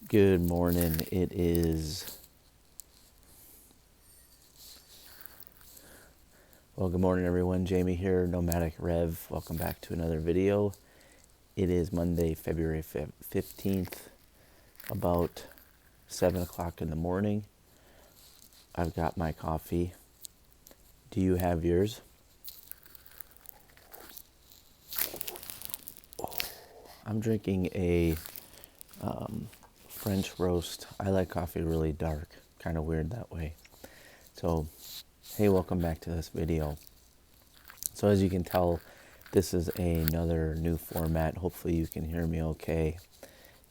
Good morning. Good morning everyone. Jamie here, Nomadic Rev. Welcome back to another video. It is Monday, February 15th, about 7 o'clock in the morning. I've got my coffee. Do you have yours? I'm drinking a French roast. I like coffee really dark, kind of weird that way. So, hey, welcome back to this video. So as you can tell, this is another new format. Hopefully you can hear me okay.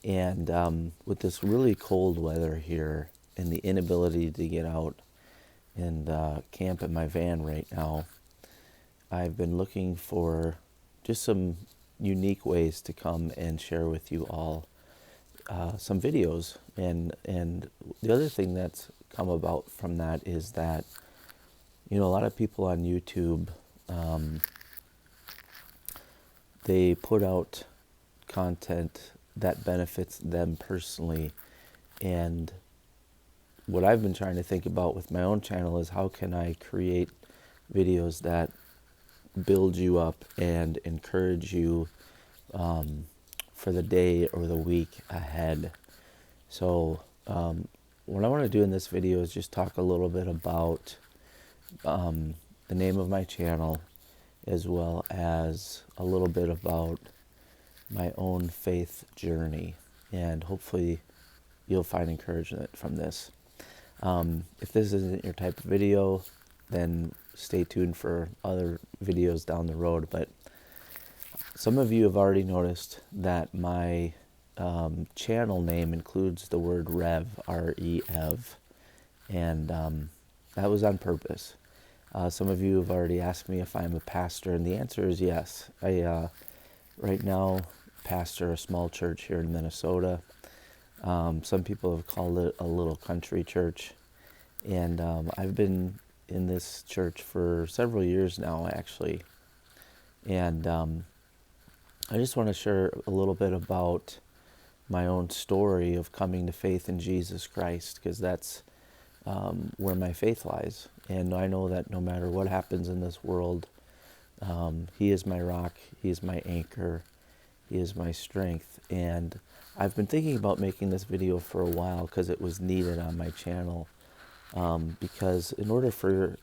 And with this really cold weather here and the inability to get out and camp in my van right now, I've been looking for just some unique ways to come and share with you all some videos. And the other thing that's come about from that is that, a lot of people on YouTube, they put out content that benefits them personally. And what I've been trying to think about with my own channel is how can I create videos that build you up and encourage you for the day or the week ahead. So what I want to do in this video is just talk a little bit about the name of my channel, as well as a little bit about my own faith journey, and hopefully you'll find encouragement from this. If this isn't your type of video, then stay tuned for other videos down the road. But some of you have already noticed that my channel name includes the word Rev, R-E-V, and that was on purpose. Some of you have already asked me if I'm a pastor, and the answer is yes. I right now pastor a small church here in Minnesota. Some people have called it a little country church, and I've been in this church for several years now, actually. And I just want to share a little bit about my own story of coming to faith in Jesus Christ, because that's where my faith lies. And I know that no matter what happens in this world, He is my rock, He is my anchor, He is my strength. And I've been thinking about making this video for a while because it was needed on my channel. Because in order for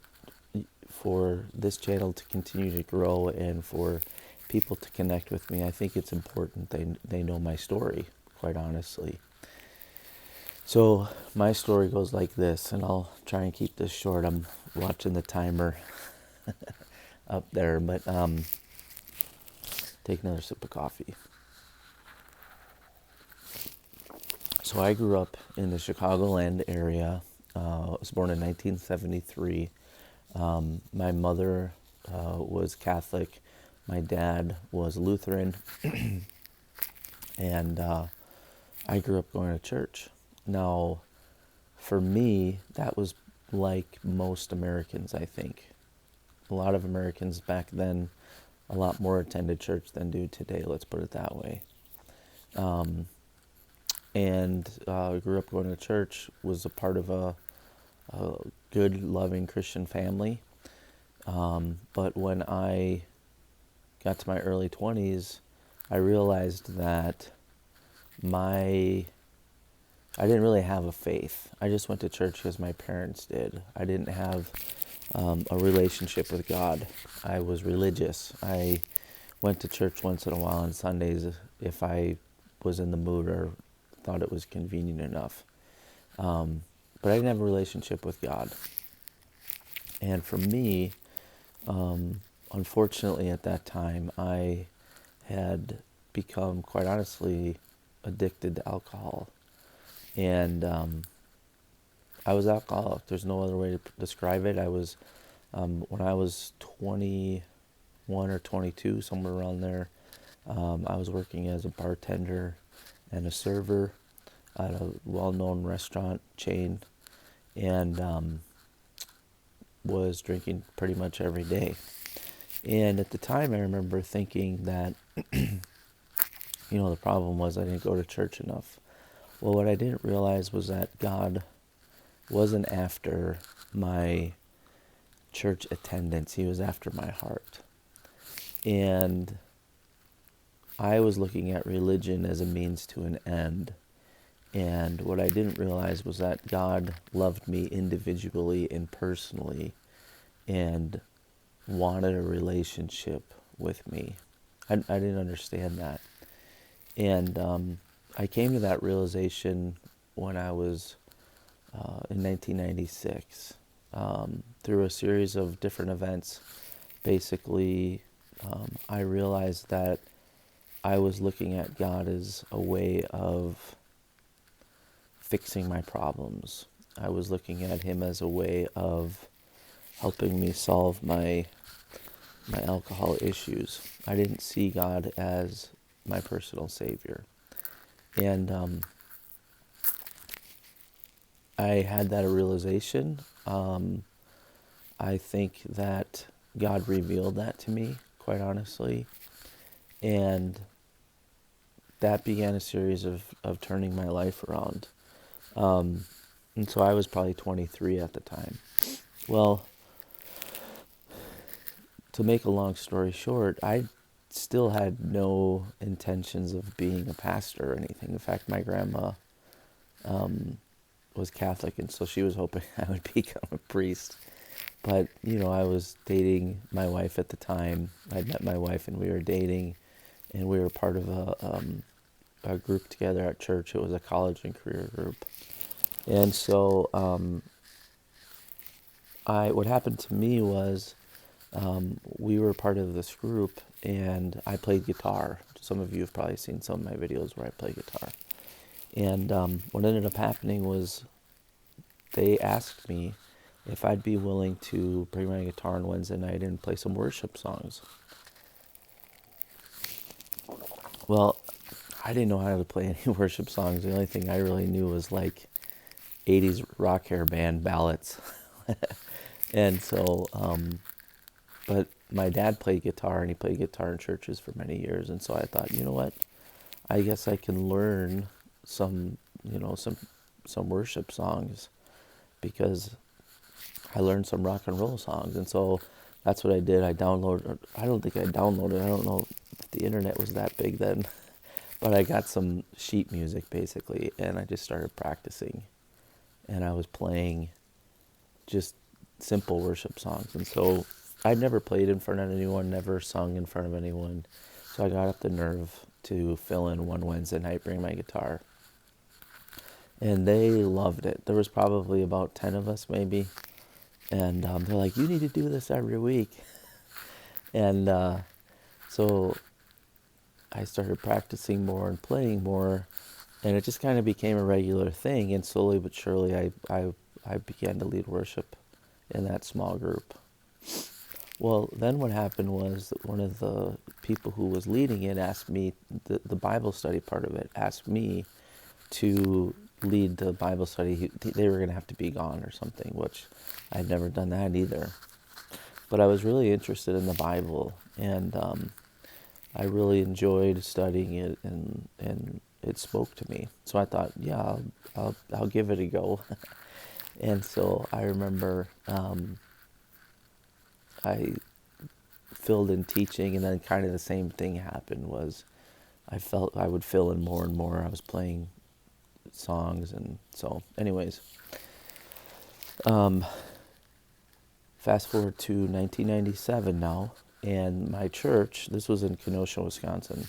this channel to continue to grow and for people to connect with me, I think it's important they know my story, quite honestly. So my story goes like this, and I'll try and keep this short. I'm watching the timer up there, but take another sip of coffee. So I grew up in the Chicagoland area. I was born in 1973. My mother was Catholic. My dad was Lutheran. And I grew up going to church. Now, for me, that was like most Americans, I think. A lot of Americans back then, a lot more attended church than do today, let's put it that way. And grew up going to church, was a part of a good, loving Christian family. But when I got to my early 20s, I realized that I didn't really have a faith. I just went to church because my parents did. I didn't have a relationship with God. I was religious. I went to church once in a while on Sundays if I was in the mood or thought it was convenient enough. But I didn't have a relationship with God. And for me, unfortunately at that time, I had become, quite honestly, addicted to alcohol. And I was alcoholic. There's no other way to describe it. I was, when I was 21 or 22, somewhere around there, I was working as a bartender and a server at a well-known restaurant chain, and was drinking pretty much every day. And at the time, I remember thinking that, the problem was I didn't go to church enough. Well, what I didn't realize was that God wasn't after my church attendance. He was after my heart. And I was looking at religion as a means to an end. And what I didn't realize was that God loved me individually and personally and wanted a relationship with me. I didn't understand that. And I came to that realization when I was in 1996 through a series of different events. Basically, I realized that I was looking at God as a way of fixing my problems. I was looking at him as a way of helping me solve my alcohol issues. I didn't see God as my personal savior. And I had that realization. I think that God revealed that to me, quite honestly. And that began a series of turning my life around. And so I was probably 23 at the time. Well, to make a long story short, I still had no intentions of being a pastor or anything. In fact, my grandma was Catholic, and so she was hoping I would become a priest. But, I was dating my wife at the time. I'd met my wife and we were dating, and we were part of a group together at church. It was a college and career group. And so what happened to me was we were part of this group, and I played guitar. Some of you have probably seen some of my videos where I play guitar. And what ended up happening was they asked me if I'd be willing to bring my guitar on Wednesday night and play some worship songs. Well, I didn't know how to play any worship songs. The only thing I really knew was like 80s rock hair band ballads. And so, but my dad played guitar, and he played guitar in churches for many years. And so I thought, you know what? I guess I can learn some worship songs, because I learned some rock and roll songs. And so that's what I did. I don't think I downloaded. I don't know if the internet was that big then, but I got some sheet music basically, and I just started practicing. And I was playing just simple worship songs. And so I'd never played in front of anyone, never sung in front of anyone. So I got up the nerve to fill in one Wednesday night, bring my guitar. And they loved it. There was probably about 10 of us maybe. And they're like, you need to do this every week. And so I started practicing more and playing more. And it just kind of became a regular thing. And slowly but surely I began to lead worship in that small group. Well, then what happened was that one of the people who was leading it asked me, the Bible study part of it, asked me to lead the Bible study. They were going to have to be gone or something, which I'd never done that either. But I was really interested in the Bible, and I really enjoyed studying it, and it spoke to me. So I thought, yeah, I'll give it a go. And so I remember I filled in teaching, and then kind of the same thing happened. Was I felt I would fill in more and more. I was playing songs, and so anyways, fast forward to 1997 now, and my church, this was in Kenosha, Wisconsin,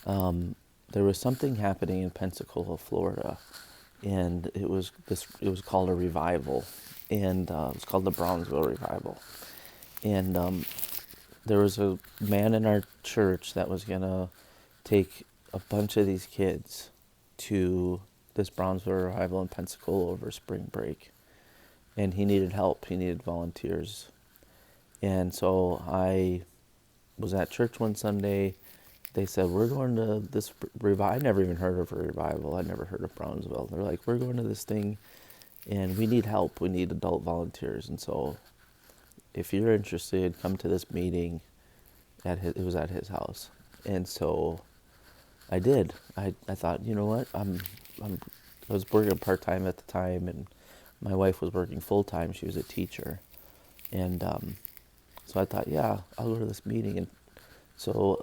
there was something happening in Pensacola, Florida, and it was called a revival, and it was called the Brownsville Revival. And there was a man in our church that was going to take a bunch of these kids to this Brownsville Revival in Pensacola over spring break. And he needed help. He needed volunteers. And so I was at church one Sunday. They said, we're going to this revival. I'd never even heard of a revival. I'd never heard of Brownsville. They're like, we're going to this thing, and we need help. We need adult volunteers. And so if you're interested, come to this meeting. It was at his house. And so I did. I thought, you know what? I was working part-time at the time, and my wife was working full-time. She was a teacher. And so I thought, yeah, I'll go to this meeting. And so,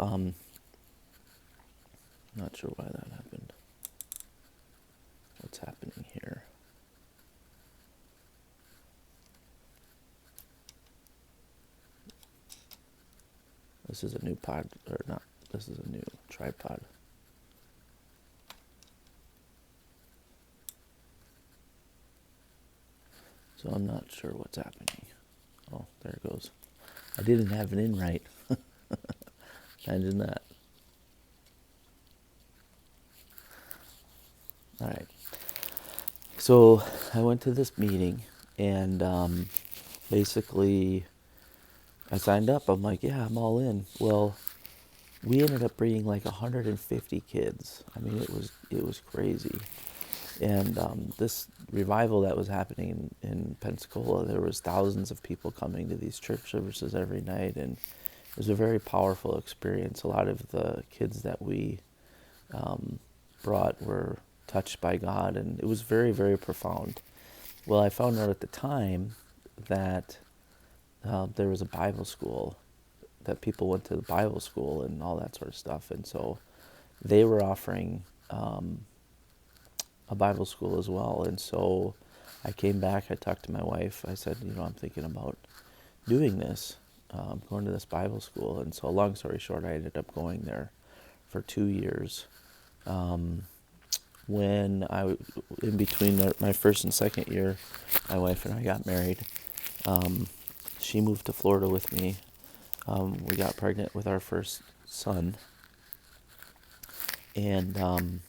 not sure why that happened. What's happening here? This is a new pod, or not, this is a new tripod. So I'm not sure what's happening. Oh, there it goes. I didn't have it in right. Imagine that. All right. So I went to this meeting, and basically I signed up. I'm like, yeah, I'm all in. Well, we ended up bringing like 150 kids. I mean, it was crazy. And this revival that was happening in Pensacola, there was thousands of people coming to these church services every night, and it was a very powerful experience. A lot of the kids that we brought were touched by God, and it was very, very profound. Well, I found out at the time that there was a Bible school, that people went to the Bible school and all that sort of stuff, and so they were offering a Bible school as well. And so I came back, I talked to my wife, I said, I'm thinking about doing this, going to this Bible school. And so long story short, I ended up going there for 2 years. In between my first and second year, my wife and I got married. She moved to Florida with me. We got pregnant with our first son. And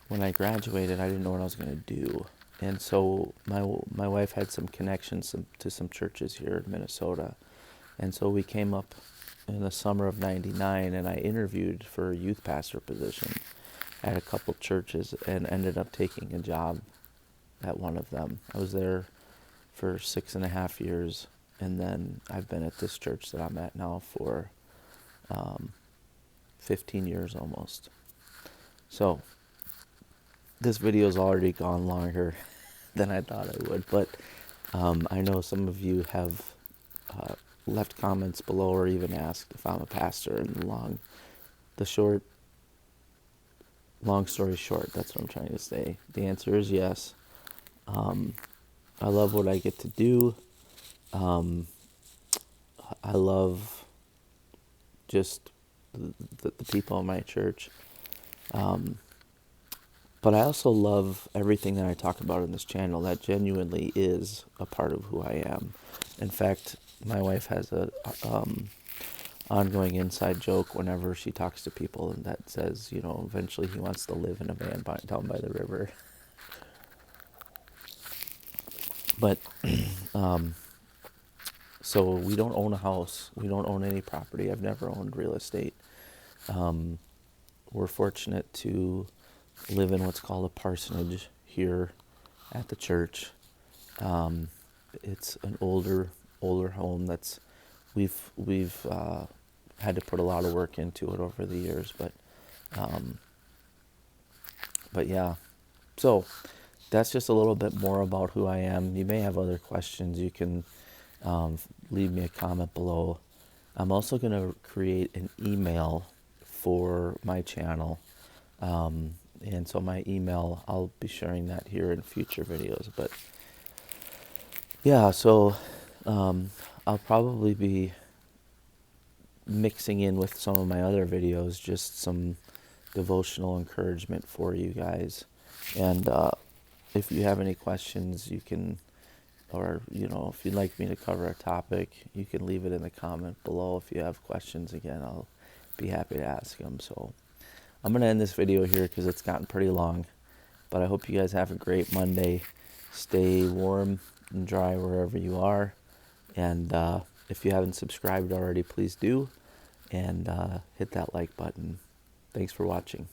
when I graduated, I didn't know what I was going to do. And so my wife had some connections to some churches here in Minnesota. And so we came up in the summer of '99, and I interviewed for a youth pastor position at a couple churches and ended up taking a job at one of them. I was there for 6.5 years, and then I've been at this church that I'm at now for 15 years almost. So this video's already gone longer than I thought it would, but I know some of you have left comments below or even asked if I'm a pastor, and long story short, that's what I'm trying to say. The answer is yes. I love what I get to do. I love just the people in my church. But I also love everything that I talk about in this channel. That genuinely is a part of who I am. In fact, my wife has a ongoing inside joke whenever she talks to people, and that says, eventually he wants to live in a van down by the river. But so we don't own a house. We don't own any property. I've never owned real estate. We're fortunate to live in what's called a parsonage here at the church. It's an older home that's we've had to put a lot of work into it over the years, but yeah. So that's just a little bit more about who I am. You may have other questions. You can leave me a comment below. I'm also going to create an email for my channel. And so my email, I'll be sharing that here in future videos. But yeah, so I'll probably be mixing in with some of my other videos, just some devotional encouragement for you guys. And if you have any questions, you can, or if you'd like me to cover a topic, you can leave it in the comment below. If you have questions, again, I'll be happy to ask them. So I'm going to end this video here because it's gotten pretty long, but I hope you guys have a great Monday. Stay warm and dry wherever you are. And if you haven't subscribed already, please do. And hit that like button. Thanks for watching.